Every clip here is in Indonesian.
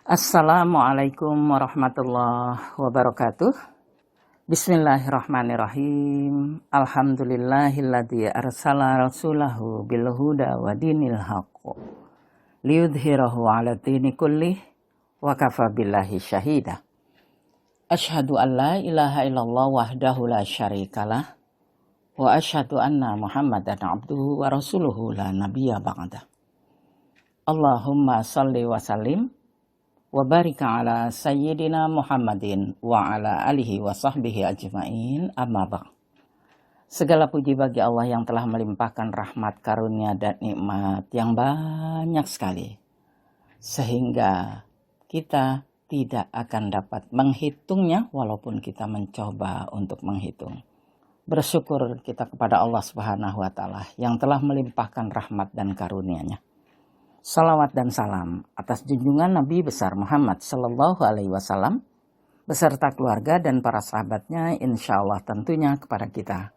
Assalamualaikum warahmatullahi wabarakatuh. Bismillahirrahmanirrahim. Alhamdulillahilladzi arsala rasulahu bil huda wa dinil haqq liyudhhirahu 'ala dini kullih wa kafa billahi syahida. Asyhadu an la ilaha illallah wahdahu la syarikalah wa asyhadu anna Muhammadan abduhu wa rasuluhu la nabiyya ba'dah. Allahumma shalli wa sallim wa barika ala sayyidina Muhammadin wa ala alihi wa sahbihi ajma'in, amma ba'd. Segala puji bagi Allah yang telah melimpahkan rahmat, karunia dan nikmat yang banyak sekali, sehingga kita tidak akan dapat menghitungnya walaupun kita mencoba untuk menghitung. Bersyukur kita kepada Allah Subhanahu wa taala yang telah melimpahkan rahmat dan karunia-Nya. Salawat dan salam atas junjungan Nabi besar Muhammad Sallallahu Alaihi Wasallam beserta keluarga dan para sahabatnya, insya Allah tentunya kepada kita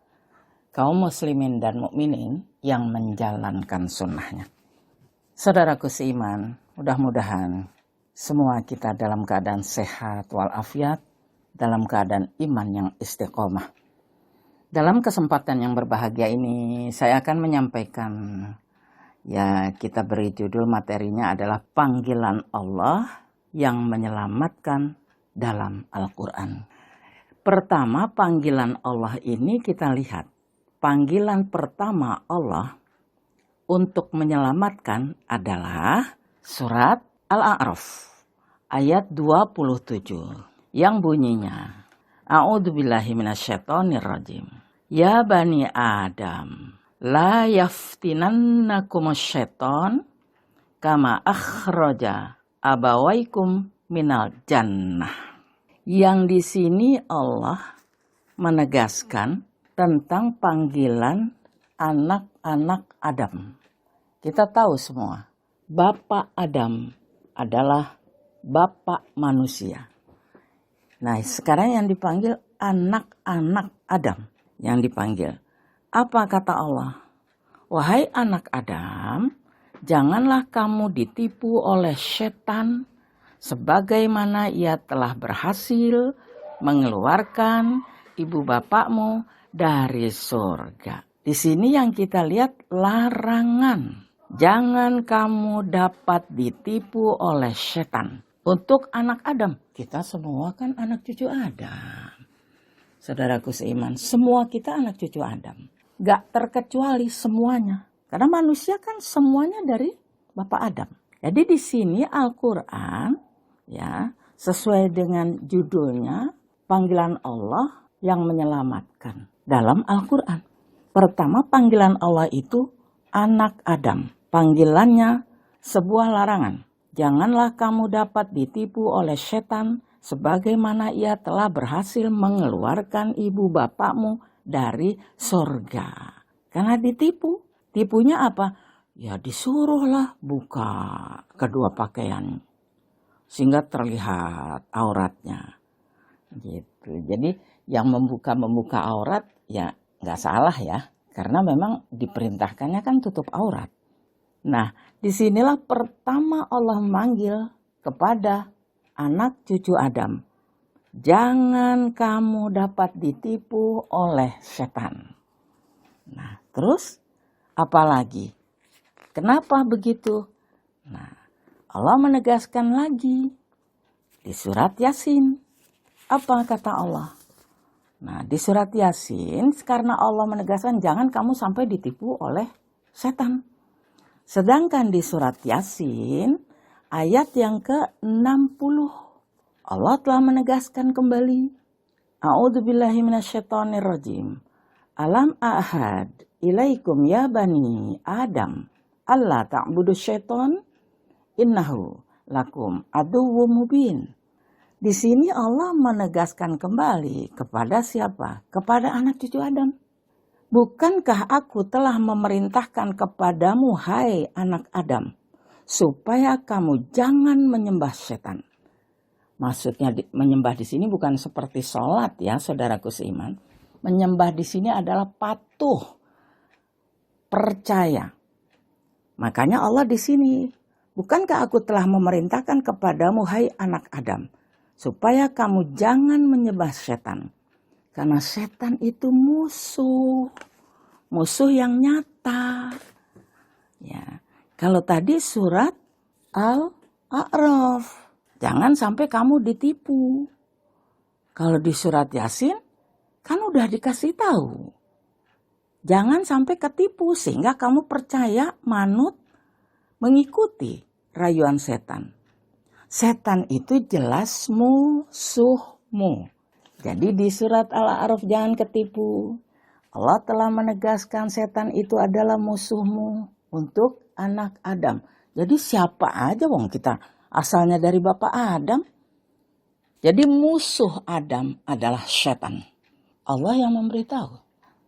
kaum muslimin dan mukminin yang menjalankan sunnahnya. Saudaraku seiman, mudah-mudahan semua kita dalam keadaan sehat walafiat, dalam keadaan iman yang istiqomah. Dalam kesempatan yang berbahagia ini saya akan menyampaikan, kita beri judul materinya adalah panggilan Allah yang menyelamatkan dalam Al-Quran. Pertama, panggilan Allah ini kita lihat. Panggilan pertama Allah untuk menyelamatkan adalah surat Al-A'raf ayat 27 yang bunyinya, A'udzubillahi minasyaitonirrajim. Ya Bani Adam, la yaftinannakum syaiton kama akhraja abawaikum minal jannah. Yang di sini Allah menegaskan tentang panggilan anak-anak Adam. Kita tahu semua, Bapak Adam adalah Bapak manusia. Nah, sekarang yang dipanggil anak-anak Adam yang dipanggil. Apa kata Allah? Wahai anak Adam, janganlah kamu ditipu oleh setan sebagaimana ia telah berhasil mengeluarkan ibu bapakmu dari surga. Di sini yang kita lihat larangan. Jangan kamu dapat ditipu oleh setan. Untuk anak Adam, kita semua kan anak cucu Adam. Saudaraku seiman, semua kita anak cucu Adam. Gak terkecuali semuanya. Karena manusia kan semuanya dari Bapak Adam. Jadi di sini Al-Quran sesuai dengan judulnya, panggilan Allah yang menyelamatkan dalam Al-Quran. Pertama, panggilan Allah itu anak Adam. Panggilannya sebuah larangan. Janganlah kamu dapat ditipu oleh setan sebagaimana ia telah berhasil mengeluarkan ibu bapakmu dari surga. Karena ditipu. Tipunya apa? Ya disuruhlah buka kedua pakaian sehingga terlihat auratnya. Gitu. Jadi yang membuka aurat ya nggak salah ya. Karena memang diperintahkannya kan tutup aurat. Nah, disinilah pertama Allah memanggil kepada anak cucu Adam. Jangan kamu dapat ditipu oleh setan. Nah, terus apa lagi? Kenapa begitu? Nah, Allah menegaskan lagi di surat Yasin. Apa kata Allah? Nah, di surat Yasin karena Allah menegaskan jangan kamu sampai ditipu oleh setan. Sedangkan di surat Yasin ayat yang ke-60 Allah telah menegaskan kembali. A'udzubillahi minasyaitonirrajim. Alam ahad ilaikum ya bani Adam. Allah ta'budu syaiton. Innahu lakum aduwwum mubin. Di sini Allah menegaskan kembali kepada siapa? Kepada anak cucu Adam. Bukankah aku telah memerintahkan kepadamu, hai anak Adam, supaya kamu jangan menyembah setan. Maksudnya menyembah di sini bukan seperti sholat ya, saudaraku seiman. Menyembah di sini adalah patuh, percaya. Makanya Allah di sini Bukankah aku telah memerintahkan kepadamu, hai anak Adam, supaya kamu jangan menyembah setan. Karena setan itu musuh yang nyata. Ya, kalau tadi surat Al-A'raf, jangan sampai kamu ditipu. Kalau di surat Yasin, kan udah dikasih tahu. Jangan sampai ketipu sehingga kamu percaya, manut, mengikuti rayuan setan. Setan itu jelas musuhmu. Jadi di surat Al-A'raf jangan ketipu. Allah telah menegaskan setan itu adalah musuhmu untuk anak Adam. Jadi siapa aja wong kita asalnya dari Bapak Adam. Jadi musuh Adam adalah setan. Allah yang memberitahu.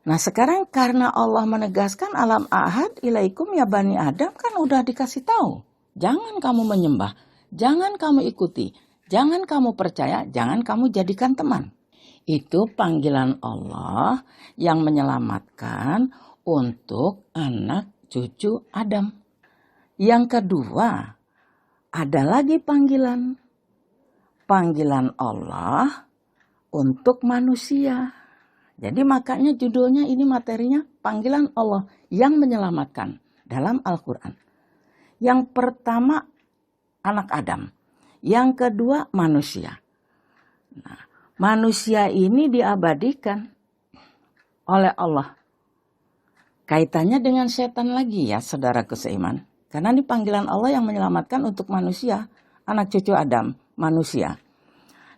Nah sekarang karena Allah menegaskan alam ahad ilaikum ya bani Adam kan udah dikasih tahu. Jangan kamu menyembah, jangan kamu ikuti, jangan kamu percaya, jangan kamu jadikan teman. Itu panggilan Allah yang menyelamatkan untuk anak cucu Adam. Yang kedua, ada lagi panggilan. Panggilan Allah untuk manusia. Jadi makanya judulnya ini materinya panggilan Allah yang menyelamatkan dalam Al-Quran. Yang pertama anak Adam. Yang kedua manusia. Nah, manusia ini diabadikan oleh Allah. Kaitannya dengan setan lagi ya saudaraku seiman. Karena ini panggilan Allah yang menyelamatkan untuk manusia. Anak cucu Adam, manusia.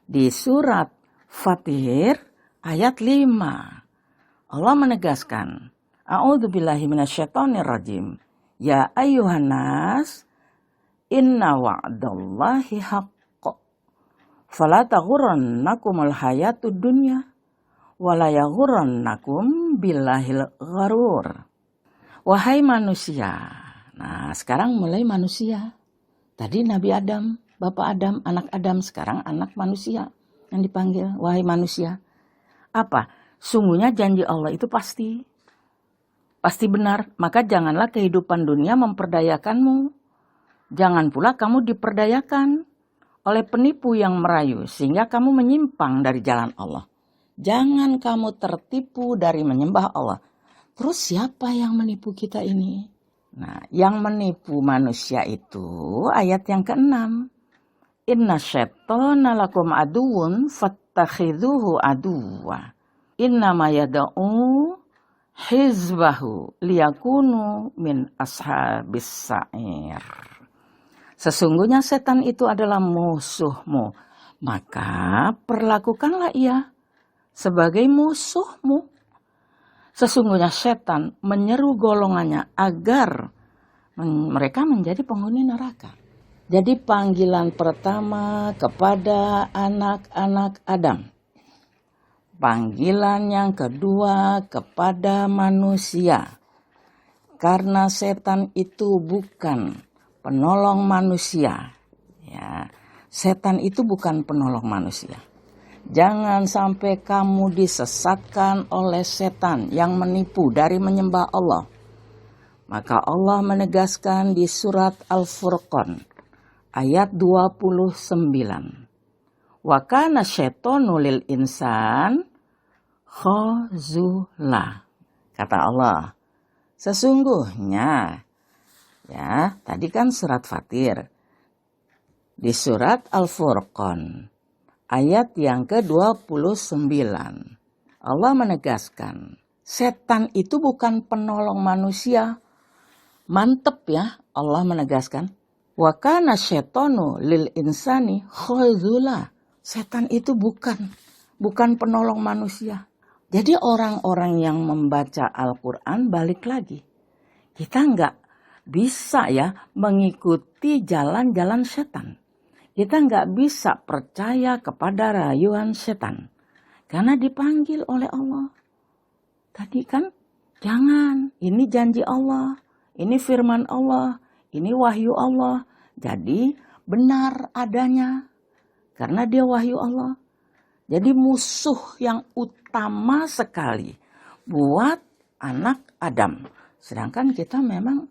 Di surat Fatir ayat 5. Allah menegaskan. A'udzubillahi minasyaitonirrajim. Ya ayyuhan nas, inna wa'dallahi haqq. Fala taghurrannakumul hayatud dunya wala yaghurrannakum billahil gharur. Wahai manusia. Nah, sekarang mulai manusia. Tadi Nabi Adam, Bapak Adam, anak Adam, sekarang anak manusia yang dipanggil wahai manusia. Apa? Sungguhnya janji Allah itu pasti. Pasti benar, maka janganlah kehidupan dunia memperdayakanmu. Jangan pula kamu diperdayakan oleh penipu yang merayu sehingga kamu menyimpang dari jalan Allah. Jangan kamu tertipu dari menyembah Allah. Terus siapa yang menipu kita ini? Nah, yang menipu manusia itu ayat yang ke-6. Inna syaitana lakum aduun fattakhidhuhu aduwa. Inna ma yada'u hizbahu liyakunu min ashabis sa'ir. Sesungguhnya setan itu adalah musuhmu, maka perlakukanlah ia sebagai musuhmu. Sesungguhnya setan menyeru golongannya agar mereka menjadi penghuni neraka. Jadi panggilan pertama kepada anak-anak Adam. Panggilan yang kedua kepada manusia. Karena setan itu bukan penolong manusia. Ya, setan itu bukan penolong manusia. Jangan sampai kamu disesatkan oleh setan yang menipu dari menyembah Allah. Maka Allah menegaskan di surat Al-Furqan ayat 29. Wa kana syaitanu lil insan khazula. Kata Allah, sesungguhnya ya, tadi kan surat Fatir. Di surat Al-Furqan ayat yang ke-29. Allah menegaskan, setan itu bukan penolong manusia. Mantep ya, Allah menegaskan. Wa kana syaitanu lil insani khazula. Setan itu bukan penolong manusia. Jadi orang-orang yang membaca Al-Quran balik lagi. Kita enggak bisa ya mengikuti jalan-jalan setan. Kita enggak bisa percaya kepada rayuan setan. Karena dipanggil oleh Allah. Tadi kan jangan, ini janji Allah, ini firman Allah, ini wahyu Allah. Jadi benar adanya. Karena dia wahyu Allah. Jadi musuh yang utama sekali buat anak Adam. Sedangkan kita memang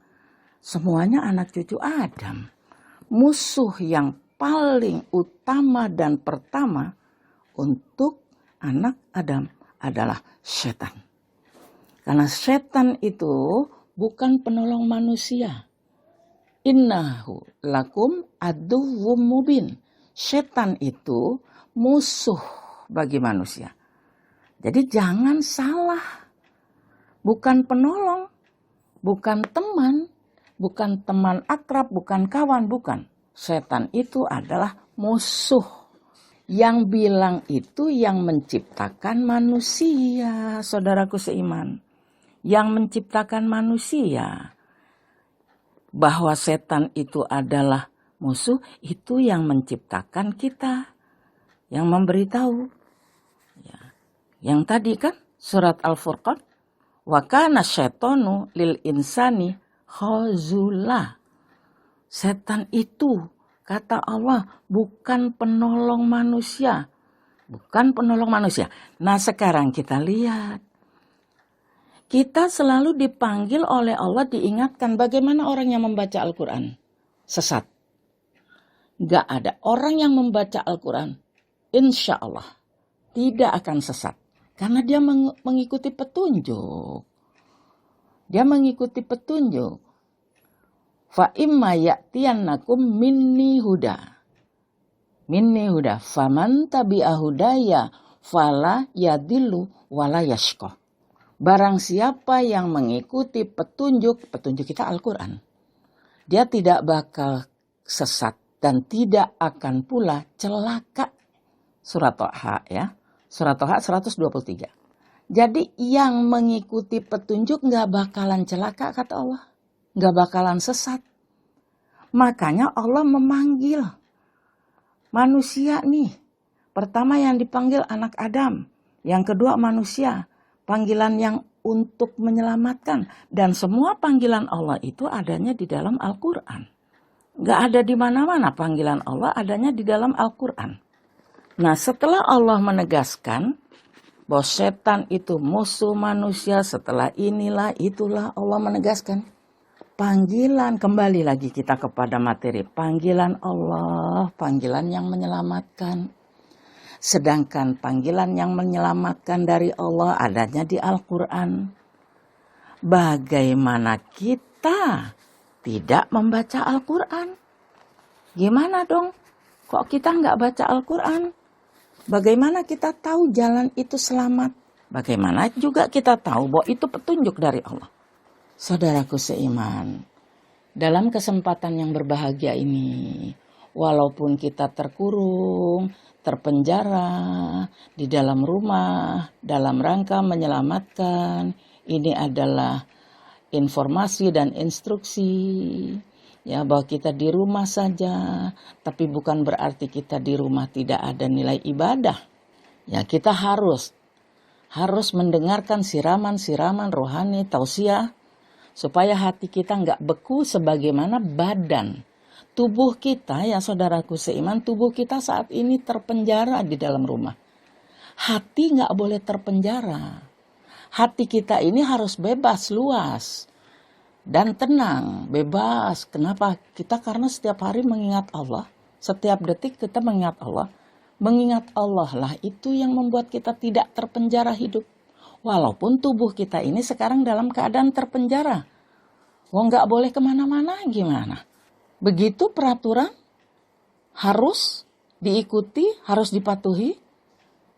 semuanya anak cucu Adam. musuh yang paling utama dan pertama untuk anak Adam adalah setan. Karena setan itu bukan penolong manusia. Innahu lakum aduwwum mubin. Setan itu musuh bagi manusia. Jadi jangan salah. Bukan penolong, bukan teman akrab, bukan kawan, bukan. Setan itu adalah musuh. Yang bilang itu yang menciptakan manusia, saudaraku seiman. Yang menciptakan manusia. Bahwa setan itu adalah musuh, itu yang menciptakan kita. Yang memberitahu. Ya. Yang tadi kan surat Al-Furqan. Wa kana syaitanu lil insani khazula. Setan itu, kata Allah, bukan penolong manusia. Bukan penolong manusia. Nah sekarang kita lihat. Kita selalu dipanggil oleh Allah, diingatkan bagaimana orang yang membaca Al-Quran. Sesat. Gak ada orang yang membaca Al-Quran, insya Allah, tidak akan sesat. Karena dia mengikuti petunjuk. Dia mengikuti petunjuk. Fa imma ya'tiyannakum minni huda. Minni huda. Faman tabi'a hudaya fala yadillu wala yashqa. Barang siapa yang mengikuti petunjuk kita Al-Quran. Dia tidak bakal sesat dan tidak akan pula celaka. Surat Thaha ya. Surat Thaha 123. Jadi yang mengikuti petunjuk gak bakalan celaka kata Allah. Gak bakalan sesat. Makanya Allah memanggil manusia nih. Pertama yang dipanggil anak Adam. Yang kedua manusia. Panggilan yang untuk menyelamatkan. Dan semua panggilan Allah itu adanya di dalam Al-Quran. Gak ada di mana-mana panggilan Allah, adanya di dalam Al-Quran. Nah setelah Allah menegaskan bahwa setan itu musuh manusia, setelah inilah itulah Allah menegaskan. Panggilan, kembali lagi kita kepada materi. Panggilan Allah, panggilan yang menyelamatkan. Sedangkan panggilan yang menyelamatkan dari Allah adanya di Al-Quran. Bagaimana kita tidak membaca Al-Quran? Gimana dong? Kok kita nggak baca Al-Quran? Bagaimana kita tahu jalan itu selamat? Bagaimana juga kita tahu bahwa itu petunjuk dari Allah? Saudaraku seiman, dalam kesempatan yang berbahagia ini, walaupun kita terkurung, terpenjara di dalam rumah, dalam rangka menyelamatkan, ini adalah informasi dan instruksi ya bahwa kita di rumah saja, tapi bukan berarti kita di rumah tidak ada nilai ibadah. Ya, kita harus mendengarkan siraman-siraman rohani tausiah supaya hati kita nggak beku sebagaimana badan. Tubuh kita ya saudaraku seiman, tubuh kita saat ini terpenjara di dalam rumah. Hati nggak boleh terpenjara. Hati kita ini harus bebas, luas. Dan tenang, bebas. Kenapa? Kita karena setiap hari mengingat Allah. Setiap detik kita mengingat Allah. Mengingat Allah lah itu yang membuat kita tidak terpenjara hidup. Walaupun tubuh kita ini sekarang dalam keadaan terpenjara. Nggak boleh kemana-mana gimana? Begitu peraturan harus diikuti, harus dipatuhi.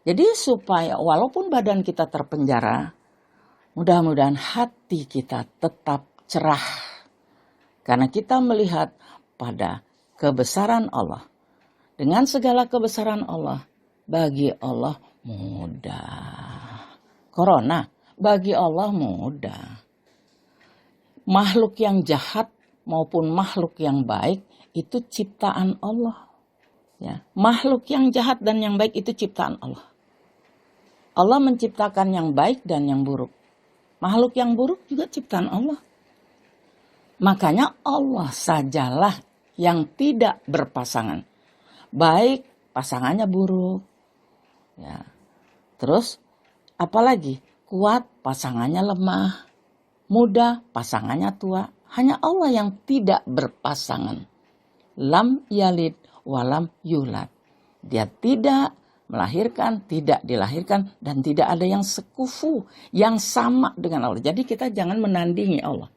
Jadi supaya walaupun badan kita terpenjara, mudah-mudahan hati kita tetap cerah. Karena kita melihat pada kebesaran Allah. Dengan segala kebesaran Allah, bagi Allah mudah. Corona, bagi Allah mudah. Makhluk yang jahat maupun makhluk yang baik, itu ciptaan Allah. Ya, makhluk yang jahat dan yang baik itu ciptaan Allah. Allah menciptakan yang baik dan yang buruk. Makhluk yang buruk juga ciptaan Allah. Makanya Allah sajalah yang tidak berpasangan. Baik pasangannya buruk. Ya. Terus apalagi? Kuat pasangannya lemah. Muda pasangannya tua. Hanya Allah yang tidak berpasangan. lam yalid walam yulad. Dia tidak melahirkan, tidak dilahirkan, dan tidak ada yang sekufu, yang sama dengan Allah. Jadi kita jangan menandingi Allah.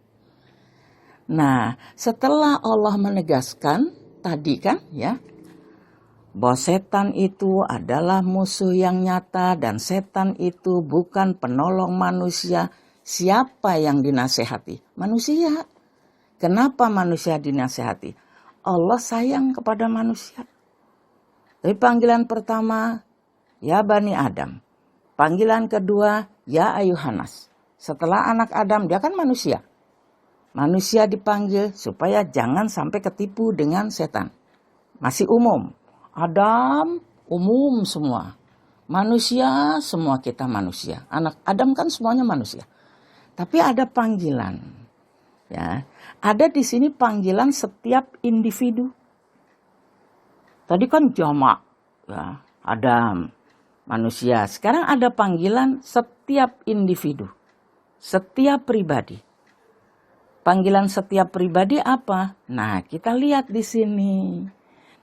Nah, setelah Allah menegaskan tadi kan ya, bahwa setan itu adalah musuh yang nyata dan setan itu bukan penolong manusia. Siapa yang dinasehati? Manusia. Kenapa manusia dinasehati? Allah sayang kepada manusia. Tapi panggilan pertama, ya Bani Adam. Panggilan kedua, ya Ayuhanas. Setelah anak Adam, dia kan manusia. Manusia dipanggil supaya jangan sampai ketipu dengan setan. Masih umum. Adam umum semua. Manusia, semua kita manusia. Anak Adam kan semuanya manusia. Tapi ada panggilan. Ya, ada di sini panggilan setiap individu. Tadi kan jamak, ya, Adam, manusia. Sekarang ada panggilan setiap individu, setiap pribadi. Panggilan setiap pribadi apa? Nah, kita lihat di sini.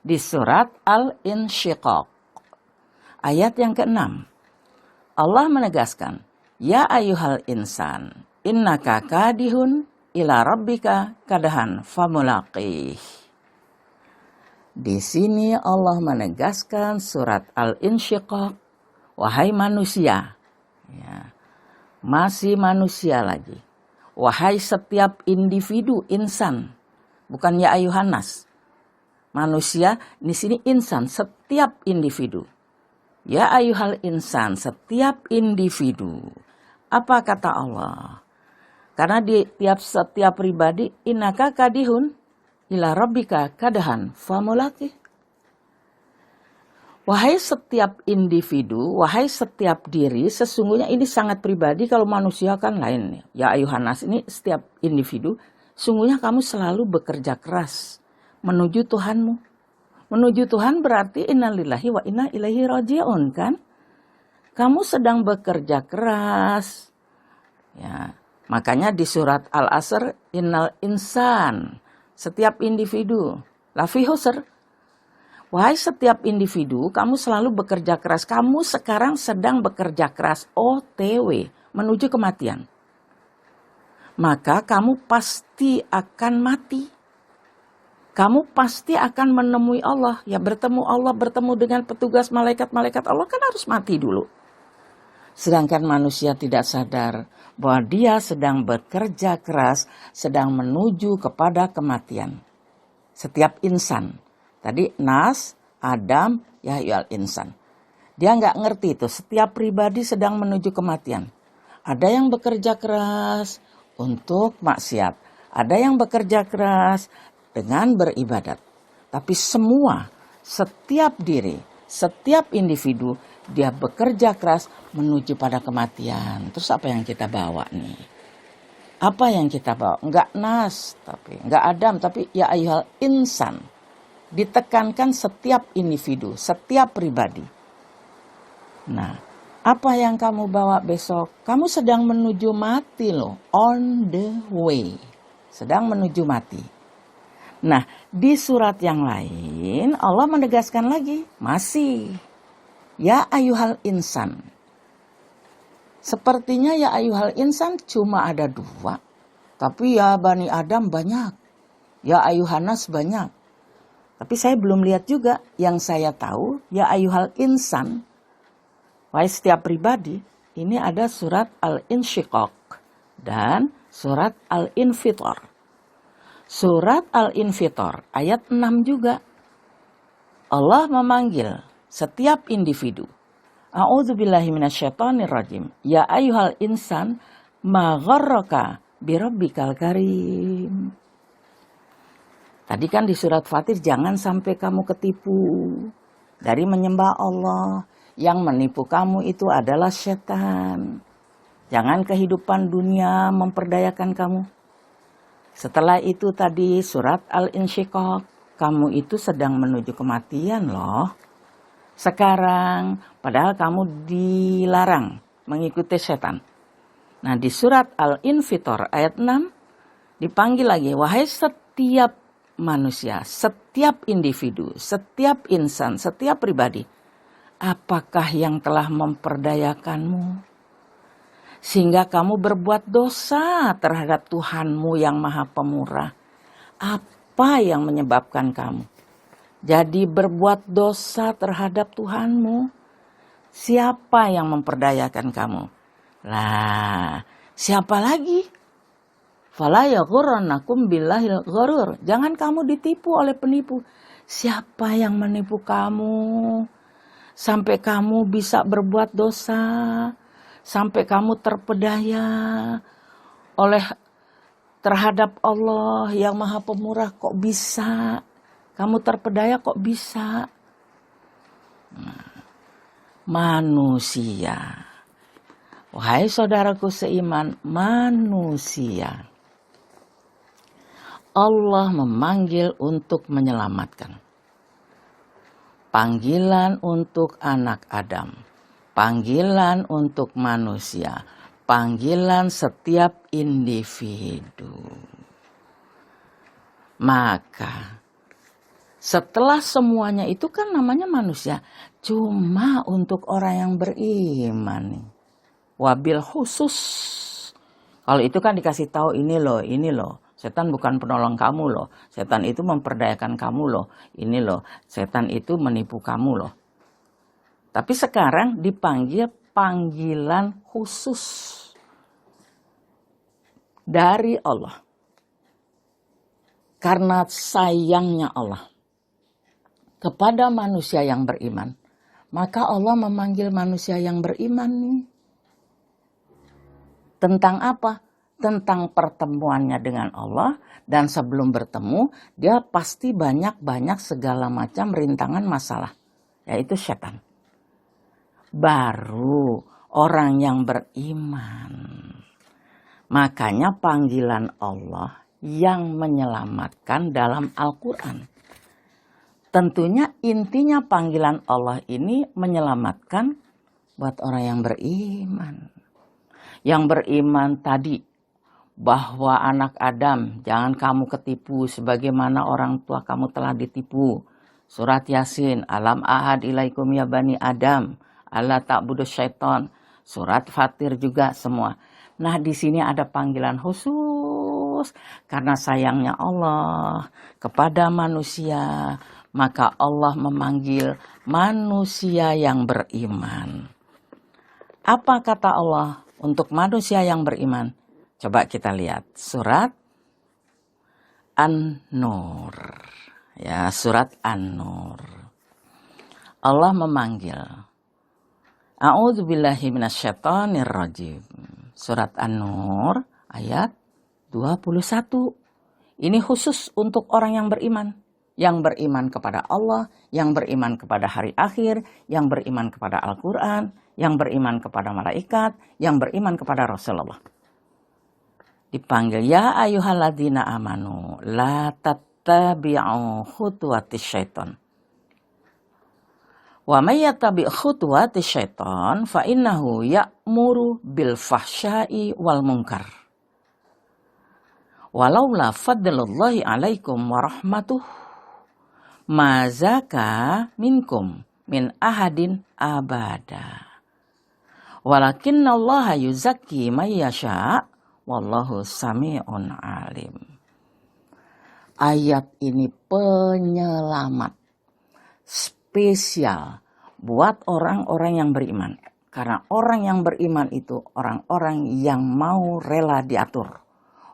Di surat Al-Insyiqaq. Ayat yang ke-6. Allah menegaskan, ya ayyuhal insan, innaka kadihun ila rabbika kadahan famulaqih. Di sini Allah menegaskan surat Al-Insyiqaq, wahai manusia, ya, masih manusia lagi. Wahai setiap individu, insan, bukan ya ayuhanas. Manusia, di sini insan, setiap individu. Ya ayuhal insan, setiap individu. Apa kata Allah? Karena di setiap pribadi, innaka kadihun ila rabbika kadahan famulaqih. Wahai setiap individu, wahai setiap diri, sesungguhnya ini sangat pribadi. Kalau manusia kan lain. Ya ayuhanas, ini setiap individu, sungguhnya kamu selalu bekerja keras menuju Tuhanmu. Menuju Tuhan berarti innalillahi wa inna ilaihi raji'un kan? Kamu sedang bekerja keras. Ya, makanya di surat Al-Asr, innal insan, setiap individu, lafi husr. Wahai setiap individu, kamu selalu bekerja keras. Kamu sekarang sedang bekerja keras, OTW, menuju kematian. Maka kamu pasti akan mati. Kamu pasti akan menemui Allah. Ya bertemu Allah, bertemu dengan petugas malaikat-malaikat Allah kan harus mati dulu. Sedangkan manusia tidak sadar bahwa dia sedang bekerja keras, sedang menuju kepada kematian. Setiap insan. Tadi Nas, Adam, Yahyal insan. Dia nggak ngerti itu. Setiap pribadi sedang menuju kematian. Ada yang bekerja keras untuk maksiat. Ada yang bekerja keras dengan beribadat. Tapi semua, setiap diri, setiap individu, dia bekerja keras menuju pada kematian. Terus apa yang kita bawa nih? Apa yang kita bawa? Enggak Nas, tapi enggak Adam, tapi ya ayyuhal insan. Ditekankan setiap individu, setiap pribadi. Nah, apa yang kamu bawa besok? Kamu sedang menuju mati loh, on the way. Sedang menuju mati. Nah, di surat yang lain Allah menegaskan lagi, masih ya ayyuhal insan. Sepertinya ya ayyuhal insan cuma ada 2, tapi ya Bani Adam banyak, ya ayyuhanas banyak. Tapi saya belum lihat juga. Yang saya tahu ya ayyuhal insan, wahai setiap pribadi, ini ada surat Al-Insyiqaq dan surat Al-Infitar. Surat Al-Infitar ayat 6 juga. Allah memanggil setiap individu. A'udzubillahi minasyaitonirrajim. Ya ayyuhal insan ma gharraka birabbikal karim. Tadi kan di surat Fatir, jangan sampai kamu ketipu dari menyembah Allah. Yang menipu kamu itu adalah setan. Jangan kehidupan dunia memperdayakan kamu. Setelah itu tadi surat Al-Insyiqaq, kamu itu sedang menuju kematian loh. Sekarang, padahal kamu dilarang mengikuti setan. Nah di surat Al-Infitar ayat 6, dipanggil lagi, wahai setiap manusia, setiap individu, setiap insan, setiap pribadi, apakah yang telah memperdayakanmu sehingga kamu berbuat dosa terhadap Tuhanmu yang Maha Pemurah? Apa yang menyebabkan kamu jadi berbuat dosa terhadap Tuhanmu? Siapa yang memperdayakan kamu? Lah, siapa lagi? Fala yaghurrannakum billahil gharur. Jangan kamu ditipu oleh penipu. Siapa yang menipu kamu sampai kamu bisa berbuat dosa, sampai kamu terpedaya oleh terhadap Allah yang Maha Pemurah? Kok bisa? Kamu terpedaya kok bisa? Manusia. Wahai saudaraku seiman, manusia. Allah memanggil untuk menyelamatkan. Panggilan untuk anak Adam. Panggilan untuk manusia. Panggilan setiap individu. Maka setelah semuanya itu kan namanya manusia. Cuma untuk orang yang beriman. Wabil khusus. Kalau itu kan dikasih tahu ini loh. Setan bukan penolong kamu loh. Setan itu memperdayakan kamu loh. Ini loh. Setan itu menipu kamu loh. Tapi sekarang dipanggil panggilan khusus dari Allah. Karena sayangnya Allah kepada manusia yang beriman. Maka Allah memanggil manusia yang beriman nih. Tentang apa? Tentang pertemuannya dengan Allah. Dan sebelum bertemu, dia pasti banyak segala macam rintangan masalah. Yaitu setan. Baru orang yang beriman. Makanya panggilan Allah yang menyelamatkan dalam Al-Quran. Tentunya intinya panggilan Allah ini menyelamatkan buat orang yang beriman. Yang beriman tadi bahwa anak Adam jangan kamu ketipu sebagaimana orang tua kamu telah ditipu. Surat Yasin, alam ahad ilaikum ya bani Adam, alla ta'budu syaiton. Surat Fatir juga semua. Nah di sini ada panggilan khusus karena sayangnya Allah kepada manusia. Maka Allah memanggil manusia yang beriman. Apa kata Allah untuk manusia yang beriman? Coba kita lihat surat An-Nur. Ya, surat An-Nur. Allah memanggil. A'udzubillahi minasyaitonirrajim. Surat An-Nur ayat 21. Ini khusus untuk orang yang beriman. Yang beriman kepada Allah, yang beriman kepada hari akhir, yang beriman kepada Al-Quran, yang beriman kepada malaikat, yang beriman kepada Rasulullah. Dipanggil, ya ayyuhalladzina amanu, la tattabi'u khutuwatis syaiton. Wa may yattabi' khutuwatis syaiton fa innahu ya'muru bil fahsya'i wal munkar. Walaula fadlullahi alaikum wa rahmatuh ma zaka minkum min ahadin abada. Walakinnallaha yuzakki may yasha' wallahu sami'un alim. Ayat ini penyelamat spesial buat orang-orang yang beriman. Karena orang yang beriman itu orang-orang yang mau rela diatur.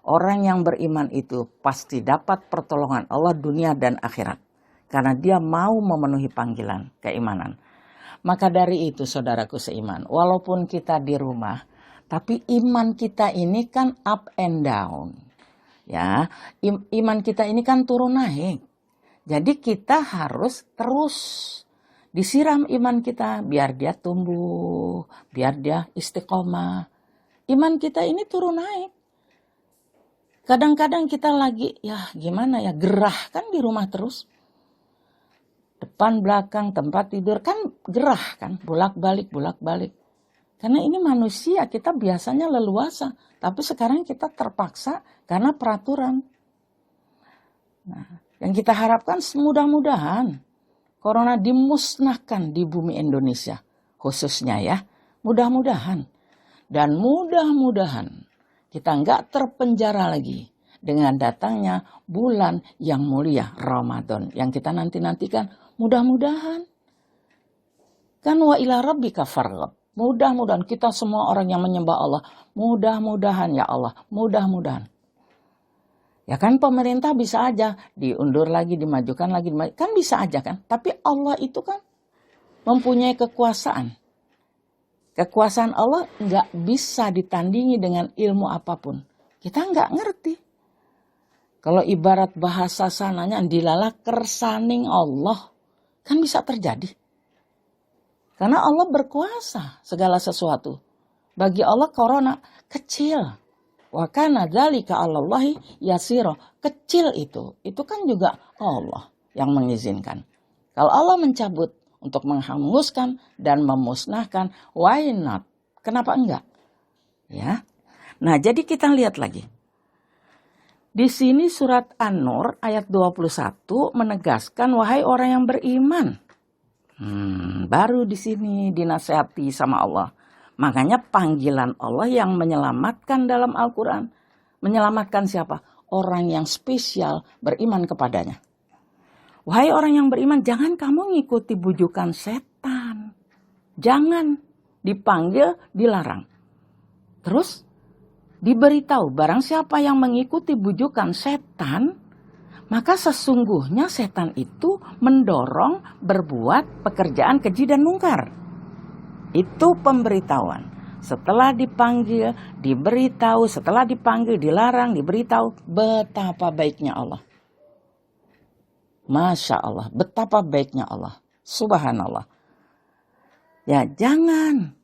Orang yang beriman itu pasti dapat pertolongan Allah dunia dan akhirat. Karena dia mau memenuhi panggilan keimanan. Maka dari itu saudaraku seiman, walaupun kita di rumah, tapi iman kita ini kan up and down. Ya, iman kita ini kan turun naik. Jadi kita harus terus disiram iman kita biar dia tumbuh, biar dia istiqomah. Iman kita ini turun naik. Kadang-kadang kita lagi gerah kan di rumah terus. Depan belakang tempat tidur kan gerah kan, bolak-balik. Karena ini manusia, kita biasanya leluasa. Tapi sekarang kita terpaksa karena peraturan. Nah, yang kita harapkan mudah-mudahan corona dimusnahkan di bumi Indonesia khususnya ya. Mudah-mudahan. Dan mudah-mudahan kita nggak terpenjara lagi dengan datangnya bulan yang mulia Ramadan yang kita nanti-nantikan. Mudah-mudahan. Kan wa ila rabbika farghab. Mudah-mudahan kita semua orang yang menyembah Allah. Mudah-mudahan ya Allah. Mudah-mudahan. Ya kan pemerintah bisa aja diundur lagi, dimajukan lagi. Kan bisa aja kan. Tapi Allah itu kan mempunyai kekuasaan. Kekuasaan Allah nggak bisa ditandingi dengan ilmu apapun. Kita nggak ngerti. Kalau ibarat bahasa sananya dilala kersaning Allah. Kan bisa terjadi. Karena Allah berkuasa segala sesuatu. Bagi Allah corona kecil. Wa kana dzalika 'alallahi yasira. Kecil itu kan juga Allah yang mengizinkan. Kalau Allah mencabut untuk menghanguskan dan memusnahkan, why not? Kenapa enggak? Ya. Nah, jadi kita lihat lagi. Di sini surat An-Nur ayat 21 menegaskan wahai orang yang beriman. Baru di sini dinasihati sama Allah. Makanya panggilan Allah yang menyelamatkan dalam Al-Quran. Menyelamatkan siapa? Orang yang spesial beriman kepadanya. Wahai orang yang beriman, jangan kamu ngikuti bujukan setan. Jangan. Dipanggil, dilarang. Terus diberitahu barang siapa yang mengikuti bujukan setan, maka sesungguhnya setan itu mendorong berbuat pekerjaan keji dan mungkar. Itu pemberitahuan. Setelah dipanggil, diberitahu, setelah dipanggil, dilarang, diberitahu. Betapa baiknya Allah. Masya Allah, betapa baiknya Allah. Subhanallah. Ya jangan.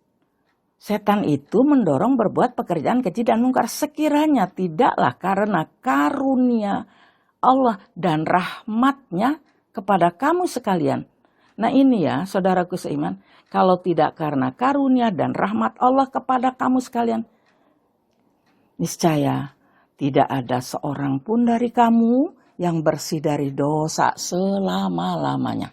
Setan itu mendorong berbuat pekerjaan keji dan mungkar. Sekiranya tidaklah karena karunia Allah dan rahmatnya kepada kamu sekalian. Nah ini ya saudaraku seiman. Kalau tidak karena karunia dan rahmat Allah kepada kamu sekalian. Niscaya tidak ada seorang pun dari kamu yang bersih dari dosa selama-lamanya.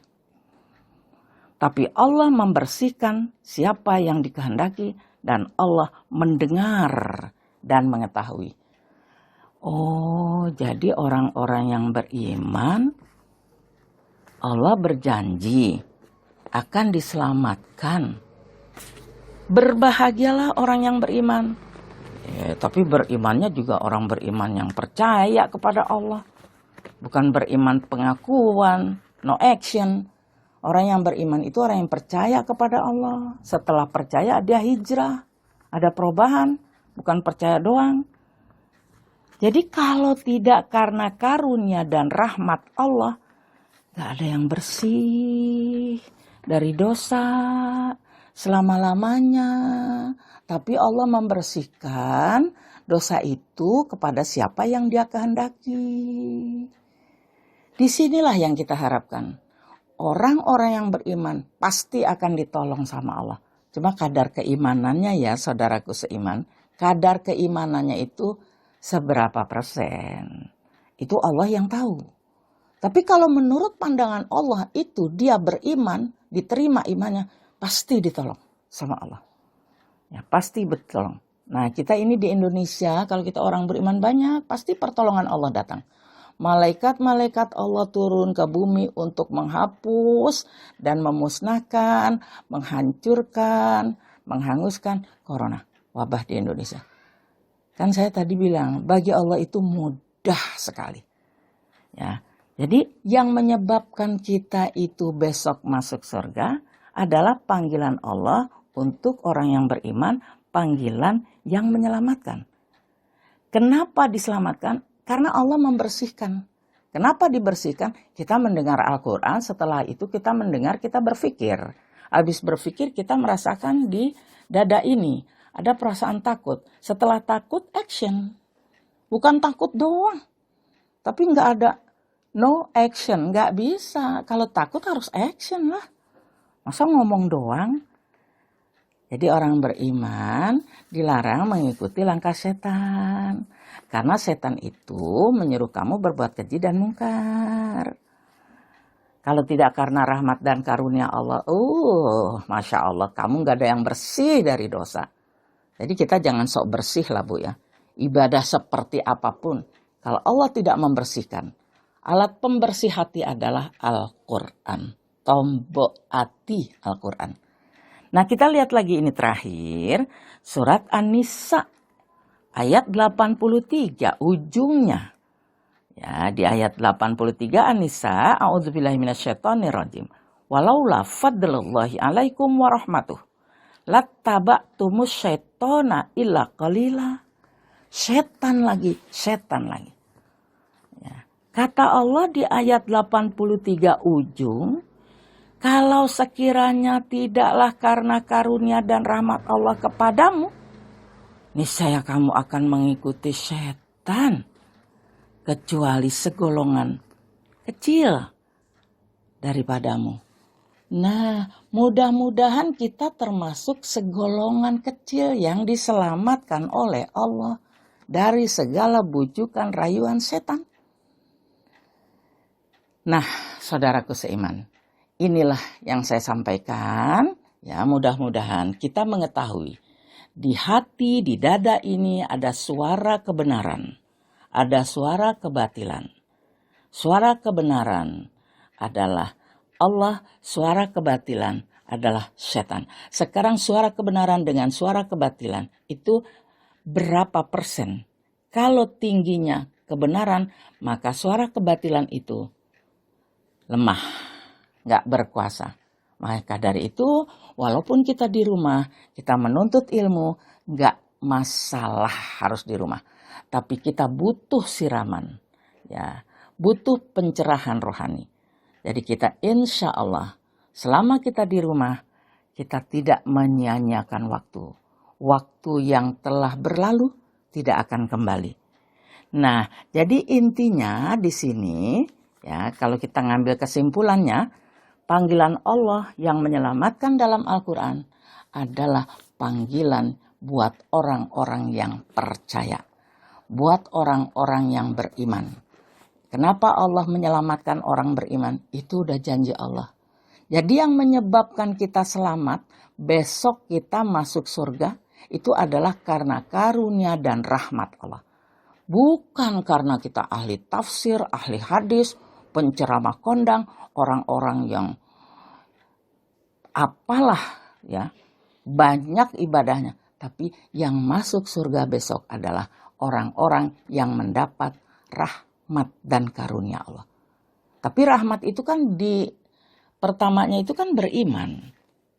Tapi Allah membersihkan siapa yang dikehendaki dan Allah mendengar dan mengetahui. Oh, jadi orang-orang yang beriman, Allah berjanji akan diselamatkan. Berbahagialah orang yang beriman. Tapi berimannya juga orang beriman yang percaya kepada Allah. Bukan beriman pengakuan, no action. Orang yang beriman itu orang yang percaya kepada Allah. Setelah percaya dia hijrah. Ada perubahan, bukan percaya doang. Jadi kalau tidak karena karunia dan rahmat Allah, gak ada yang bersih dari dosa selama-lamanya. Tapi Allah membersihkan dosa itu kepada siapa yang Dia kehendaki. Disinilah yang kita harapkan. Orang-orang yang beriman pasti akan ditolong sama Allah. Cuma kadar keimanannya ya saudaraku seiman. Kadar keimanannya itu seberapa persen. Itu Allah yang tahu. Tapi kalau menurut pandangan Allah itu dia beriman, diterima imannya, pasti ditolong sama Allah. Ya pasti ditolong. Nah kita ini di Indonesia kalau kita orang beriman banyak, pasti pertolongan Allah datang. Malaikat-malaikat Allah turun ke bumi untuk menghapus dan memusnahkan, menghancurkan, menghanguskan corona, wabah di Indonesia. Kan saya tadi bilang, bagi Allah itu mudah sekali. Ya, jadi yang menyebabkan kita itu besok masuk surga adalah panggilan Allah untuk orang yang beriman, panggilan yang menyelamatkan. Kenapa diselamatkan? Karena Allah membersihkan. Kenapa dibersihkan? Kita mendengar Al-Quran, setelah itu kita mendengar, kita berpikir. Habis berpikir kita merasakan di dada ini ada perasaan takut. Setelah takut, action. Bukan takut doang. Tapi nggak ada no action, nggak bisa. Kalau takut harus action lah. Masa ngomong doang? Jadi orang beriman dilarang mengikuti langkah setan. Karena setan itu menyuruh kamu berbuat keji dan mungkar. Kalau tidak karena rahmat dan karunia Allah, Masya Allah, kamu gak ada yang bersih dari dosa. Jadi kita jangan sok bersih lah Bu ya. Ibadah seperti apapun, kalau Allah tidak membersihkan, alat pembersih hati adalah Al-Quran. Tombok hati Al-Quran. Nah kita lihat lagi ini terakhir, surat An-Nisa ayat 83 ujungnya. Ya, di ayat 83 An-Nisa, a'udzubillahi minasyaitonirrajim. Walaula fadlullahi alaikum warahmatuh. Lattaba'tumus syaitona illa qalila. Setan lagi. Ya. Kata Allah di ayat 83 ujung, kalau sekiranya tidaklah karena karunia dan rahmat Allah kepadamu, niscaya kamu akan mengikuti setan. Kecuali segolongan kecil daripadamu. Nah, mudah-mudahan kita termasuk segolongan kecil yang diselamatkan oleh Allah dari segala bujukan rayuan setan. Nah, saudaraku seiman, inilah yang saya sampaikan. Ya, mudah-mudahan kita mengetahui di hati, di dada ini ada suara kebenaran. Ada suara kebatilan. Suara kebenaran adalah Allah, suara kebatilan adalah setan. Sekarang suara kebenaran dengan suara kebatilan itu berapa persen? Kalau tingginya kebenaran, maka suara kebatilan itu lemah, gak berkuasa. Maka dari itu, walaupun kita di rumah, kita menuntut ilmu, gak masalah harus di rumah. Tapi kita butuh siraman, ya, butuh pencerahan rohani. Jadi kita insya Allah selama kita di rumah, kita tidak menyia-nyiakan waktu. Waktu yang telah berlalu tidak akan kembali. Nah, jadi intinya di sini, ya, kalau kita ngambil kesimpulannya, panggilan Allah yang menyelamatkan dalam Al-Quran adalah panggilan buat orang-orang yang percaya. Buat orang-orang yang beriman. Kenapa Allah menyelamatkan orang beriman? Itu udah janji Allah. Jadi yang menyebabkan kita selamat, besok kita masuk surga, itu adalah karena karunia dan rahmat Allah. Bukan karena kita ahli tafsir, ahli hadis, penceramah kondang, orang-orang yang apalah ya, banyak ibadahnya. Tapi yang masuk surga besok adalah orang-orang yang mendapat rahmat dan karunia Allah. Tapi rahmat itu kan pertamanya itu kan beriman.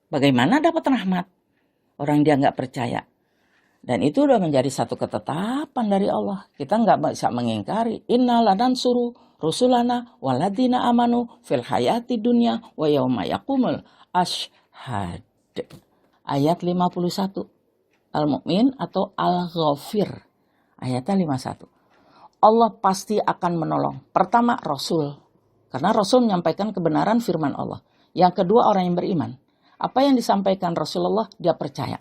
Bagaimana dapat rahmat? Orang dia nggak percaya. Dan itu udah menjadi satu ketetapan dari Allah. Kita nggak bisa mengingkari. Inna lanansuru rusulana waladina amanu fil hayati dunya wa yauma yaqumul ashhad. Ayat 51. Al-Mu'min atau Al-Ghafir. Ayatnya 51. Allah pasti akan menolong. Pertama, Rasul. Karena Rasul menyampaikan kebenaran firman Allah. Yang kedua, orang yang beriman. Apa yang disampaikan Rasulullah, dia percaya.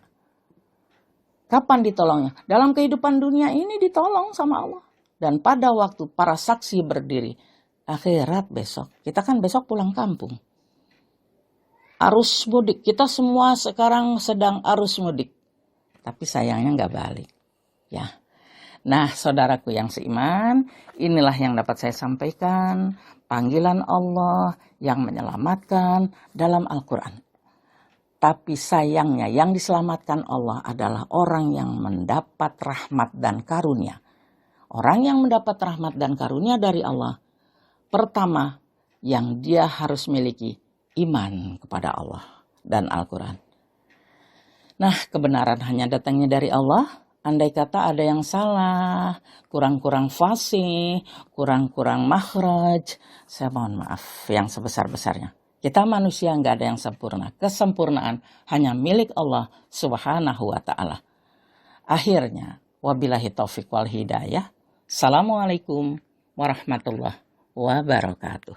Kapan ditolongnya? Dalam kehidupan dunia ini ditolong sama Allah. Dan pada waktu para saksi berdiri, akhirat besok. Kita kan besok pulang kampung. Arus mudik. Kita semua sekarang sedang arus mudik. Tapi sayangnya nggak balik. Ya. Nah, saudaraku yang seiman, inilah yang dapat saya sampaikan. Panggilan Allah yang menyelamatkan dalam Al-Quran. Tapi sayangnya yang diselamatkan Allah adalah orang yang mendapat rahmat dan karunia. Orang yang mendapat rahmat dan karunia dari Allah, pertama yang dia harus miliki iman kepada Allah dan Al-Quran. Nah, kebenaran hanya datangnya dari Allah. Andai kata ada yang salah, kurang-kurang fasih, kurang-kurang makhraj, saya mohon maaf yang sebesar-besarnya. Kita manusia nggak ada yang sempurna. Kesempurnaan hanya milik Allah Subhanahu wa Ta'ala. Akhirnya, wabillahi taufiq wal hidayah. Assalamualaikum warahmatullahi wabarakatuh.